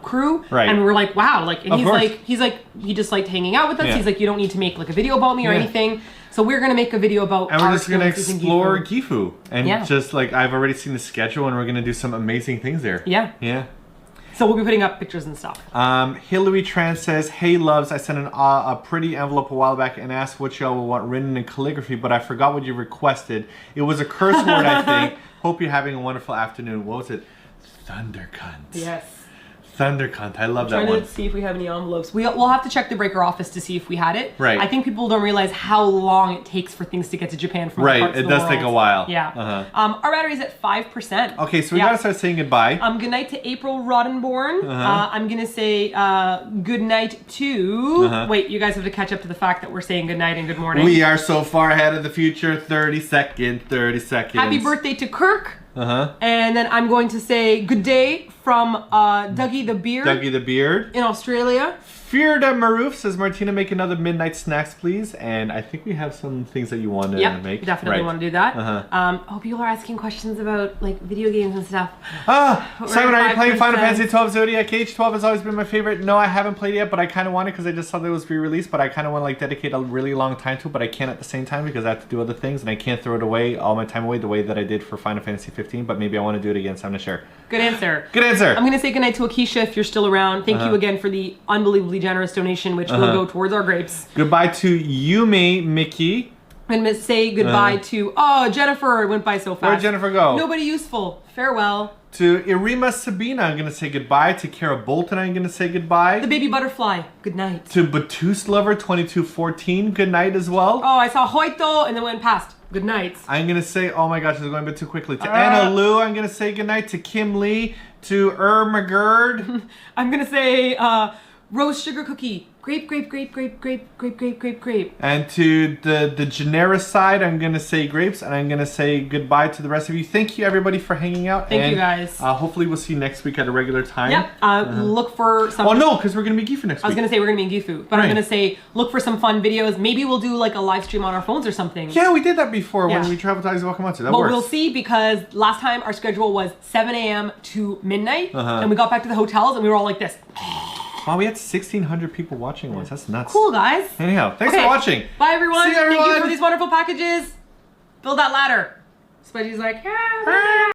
crew. Right. And we were like, wow. Like, and he just liked hanging out with us. He's like, you don't need to make like a video about me or anything. So we're going to make a video about and we're just going to explore Gifu. And just like, I've already seen the schedule and we're going to do some amazing things there. Yeah. Yeah. So we'll be putting up pictures and stuff. Hillary Tran says, hey loves, I sent a pretty envelope a while back and asked what y'all will want written in calligraphy, but I forgot what you requested. It was a curse word, I think. Hope you're having a wonderful afternoon. What was it? Thundercunt. Yes. Thundercunt. I love that one. Trying to see if we have any envelopes. We'll have to check the breaker office to see if we had it. Right. I think people don't realize how long it takes for things to get to Japan from right. parts It of the does take a while. Yeah. Our battery's at 5%. Okay, so we gotta start saying goodbye. Good night to April Roddenborn. I'm gonna say good night to. Wait, you guys have to catch up to the fact that we're saying good night and good morning. We are so far ahead of the future. 30 seconds. Happy birthday to Kirk. And then I'm going to say good day from Dougie the Beard. Dougie the Beard. In Australia. Fearda Maroof says, Martina, make another midnight snacks, please. And I think we have some things that you want to make. Definitely want to do that. Oh, people are asking questions about like video games and stuff. Simon, are you playing Final Fantasy 12 Zodiac Age? 12 has always been my favorite. No, I haven't played it yet, but I kind of want it because I just saw that it was re-released, but I kind of want to like dedicate a really long time to it, but I can't at the same time because I have to do other things and I can't throw it away, all my time away, the way that I did for Final Fantasy 15, but maybe I want to do it again, so I'm not sure. Good answer. Good answer. I'm going to say goodnight to Akeisha if you're still around. Thank you again for the unbelievably generous donation, which will go towards our grapes. Goodbye to Yumi Mickey. I'm going to say goodbye to, Jennifer. It went by so fast. Where'd Jennifer go? Nobody useful. Farewell. To Irima Sabina, I'm going to say goodbye. To Kara Bolton, I'm going to say goodbye. The baby butterfly, good night. To Batuse Lover 2214, good night as well. Oh, I saw Hoito and then went past. Good night. I'm going to say, oh my gosh, this is going a bit too quickly. To Anna Lou, I'm going to say good night. To Kim Lee. To McGurd. I'm going to say rose sugar cookie. Grape. And to the generous side, I'm going to say grapes, and I'm going to say goodbye to the rest of you. Thank you, everybody, for hanging out. Thank you, guys. Hopefully, we'll see you next week at a regular time. Yep. Look for some... Oh, no, because we're going to be Gifu next week. I was going to say we're going to be in Gifu, but I'm going to say look for some fun videos. Maybe we'll do like a live stream on our phones or something. Yeah, we did that before when we traveled to Aizuwakamatsu. That works. We'll see, because last time our schedule was 7 a.m. to midnight, and we got back to the hotels and we were all like this. Wow, we had 1,600 people watching once. That's nuts. Cool, guys. Anyhow, thanks for watching. Bye, everyone. See you, everyone. Thank you for these wonderful packages. Build that ladder. Spudgy's like, yeah.